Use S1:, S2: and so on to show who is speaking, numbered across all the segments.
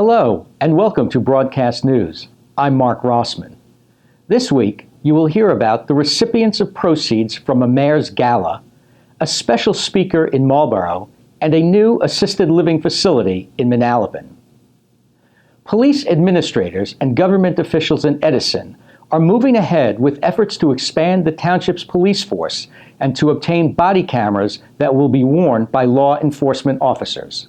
S1: Hello, and welcome to Broadcast News. I'm Mark Rossman. This week, you will hear about the recipients of proceeds from a mayor's gala, a special speaker in Marlborough, and a new assisted living facility in Manalapan. Police administrators and government officials in Edison are moving ahead with efforts to expand the township's police force and to obtain body cameras that will be worn by law enforcement officers.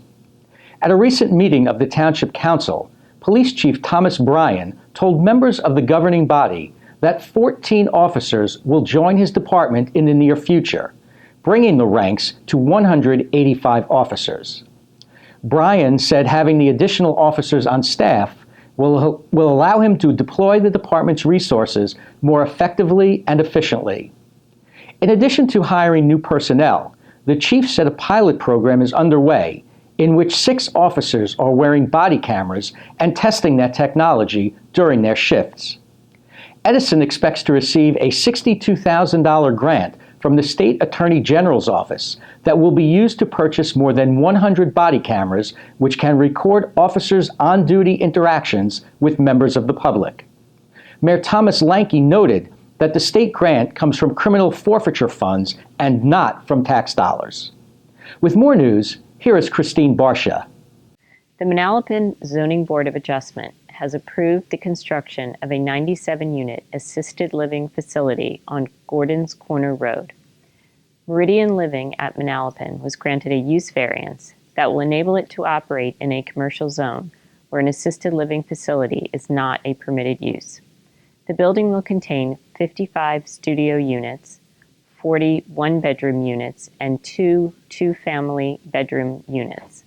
S1: At a recent meeting of the Township Council, Police Chief Thomas Bryan told members of the governing body that 14 officers will join his department in the near future, bringing the ranks to 185 officers. Bryan said having the additional officers on staff will allow him to deploy the department's resources more effectively and efficiently. In addition to hiring new personnel, the chief said a pilot program is underway in which 6 officers are wearing body cameras and testing that technology during their shifts. Edison expects to receive a $62,000 grant from the State Attorney General's office that will be used to purchase more than 100 body cameras which can record officers' on-duty interactions with members of the public. Mayor Thomas Lanke noted that the state grant comes from criminal forfeiture funds and not from tax dollars. With more news, here is Christine Barsha.
S2: The Manalapan Zoning Board of Adjustment has approved the construction of a 97-unit assisted living facility on Gordon's Corner Road. Meridian Living at Manalapan was granted a use variance that will enable it to operate in a commercial zone where an assisted living facility is not a permitted use. The building will contain 55 studio units, 40 one-bedroom units, and 2 two-family bedroom units.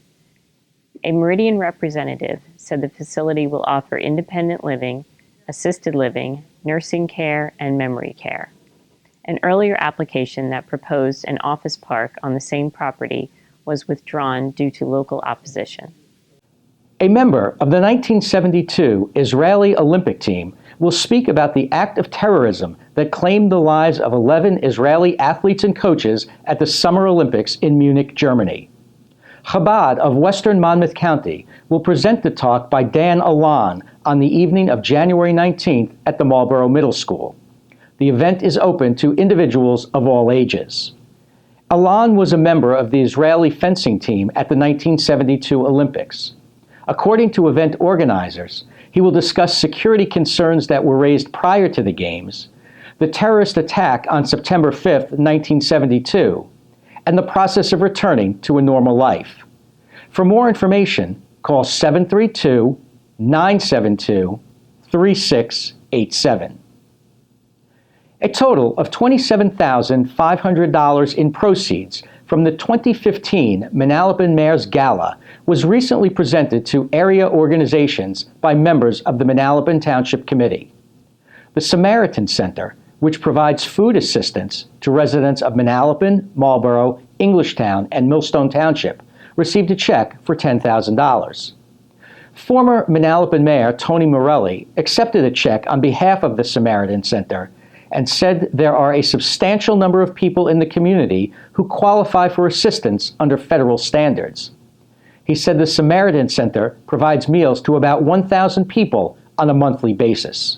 S2: A Meridian representative said the facility will offer independent living, assisted living, nursing care, and memory care. An earlier application that proposed an office park on the same property was withdrawn due to local opposition.
S1: A member of the 1972 Israeli Olympic team will speak about the act of terrorism that claimed the lives of 11 Israeli athletes and coaches at the Summer Olympics in Munich, Germany. Chabad of Western Monmouth County will present the talk by Dan Alon on the evening of January 19th at the Marlborough Middle School. The event is open to individuals of all ages. Alon was a member of the Israeli fencing team at the 1972 Olympics. According to event organizers, he will discuss security concerns that were raised prior to the Games, the terrorist attack on September 5, 1972, and the process of returning to a normal life. For more information, call 732-972-3687. A total of $27,500 in proceeds from the 2015 Manalapan Mayor's Gala was recently presented to area organizations by members of the Manalapan Township Committee. The Samaritan Center, which provides food assistance to residents of Manalapan, Marlborough, Englishtown, and Millstone Township, received a check for $10,000. Former Manalapan Mayor Tony Morelli accepted a check on behalf of the Samaritan Center and said there are a substantial number of people in the community who qualify for assistance under federal standards. He said the Samaritan Center provides meals to about 1,000 people on a monthly basis.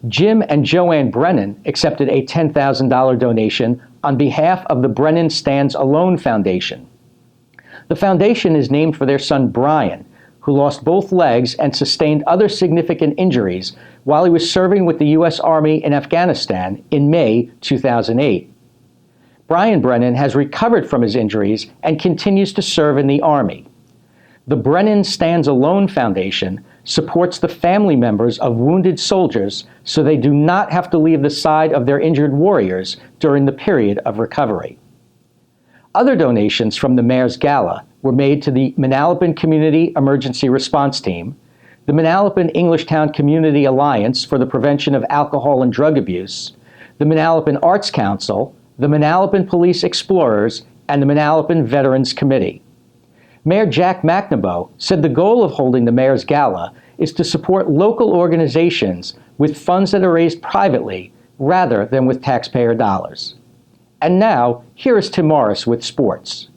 S1: Jim and Joanne Brennan accepted a $10,000 donation on behalf of the Brennan Stands Alone Foundation. The foundation is named for their son Brian, who lost both legs and sustained other significant injuries while he was serving with the U.S. Army in Afghanistan in May 2008. Brian Brennan has recovered from his injuries and continues to serve in the Army. The Brennan Stands Alone Foundation supports the family members of wounded soldiers so they do not have to leave the side of their injured warriors during the period of recovery. Other donations from the Mayor's Gala were made to the Manalapan Community Emergency Response Team, the Manalapan Englishtown Community Alliance for the Prevention of Alcohol and Drug Abuse, the Manalapan Arts Council, the Manalapan Police Explorers, and the Manalapan Veterans Committee. Mayor Jack McNaboe said the goal of holding the Mayor's Gala is to support local organizations with funds that are raised privately rather than with taxpayer dollars. And now, here is Tim Morris with sports.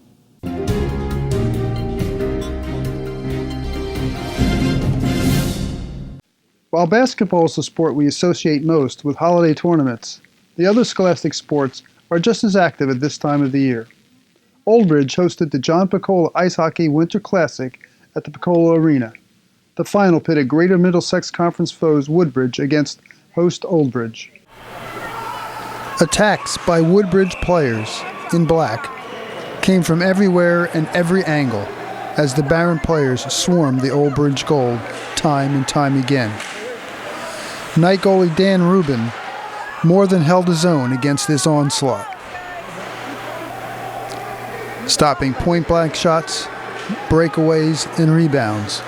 S3: While basketball is the sport we associate most with holiday tournaments, the other scholastic sports are just as active at this time of the year. Old Bridge hosted the John Picola Ice Hockey Winter Classic at the Picola Arena. The final pitted Greater Middlesex Conference foes Woodbridge against host Old Bridge. Attacks by Woodbridge players, in black, came from everywhere and every angle as the Barron players swarmed the Old Bridge goal time and time again. Night goalie Dan Rubin more than held his own against this onslaught, stopping point-blank shots, breakaways, and rebounds.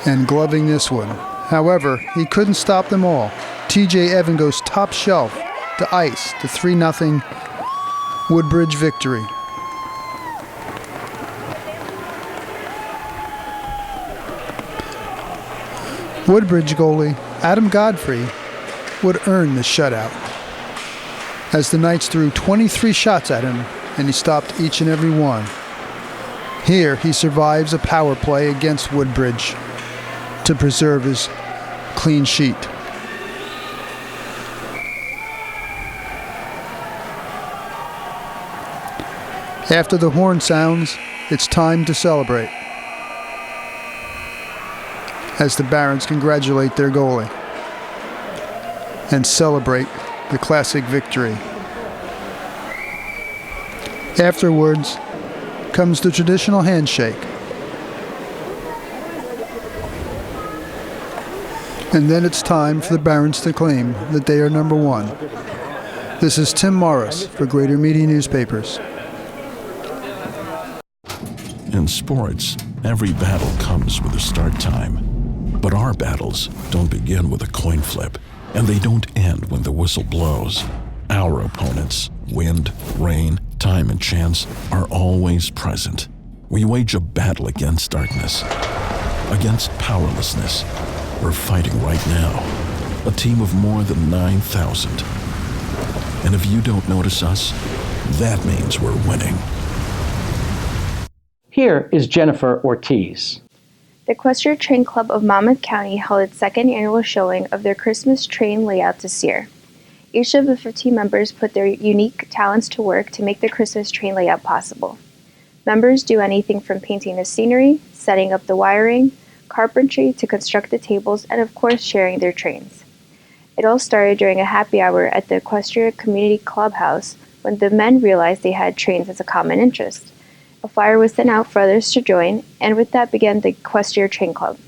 S3: And gloving this one. However, he couldn't stop them all. TJ Evan goes top shelf to ice the 3-0 Woodbridge victory. Woodbridge goalie Adam Godfrey would earn the shutout, as the Knights threw 23 shots at him and he stopped each and every one. Here he survives a power play against Woodbridge to preserve his clean sheet. After the horn sounds, it's time to celebrate, as the Barons congratulate their goalie and celebrate the classic victory. Afterwards comes the traditional handshake. And then it's time for the Barons to claim that they are number one. This is Tim Morris for Greater Media Newspapers.
S4: In sports, every battle comes with a start time. But our battles don't begin with a coin flip, and they don't end when the whistle blows. Our opponents, wind, rain, time, and chance, are always present. We wage a battle against darkness, against powerlessness. We're fighting right now, a team of more than 9,000. And if you don't notice us, that means we're winning.
S1: Here is Jennifer Ortiz.
S5: The Equestrian Train Club of Monmouth County held its second annual showing of their Christmas train layout this year. Each of the 15 members put their unique talents to work to make the Christmas train layout possible. Members do anything from painting the scenery, setting up the wiring, carpentry to construct the tables, and of course sharing their trains. It all started during a happy hour at the Equestria Community Clubhouse when the men realized they had trains as a common interest. A flyer was sent out for others to join, and with that began the Equestria Train Club.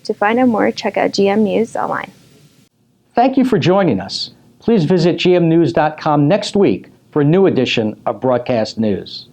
S5: To find out more, check out GM News online.
S1: Thank you for joining us. Please visit gmnews.com next week for a new edition of Broadcast News.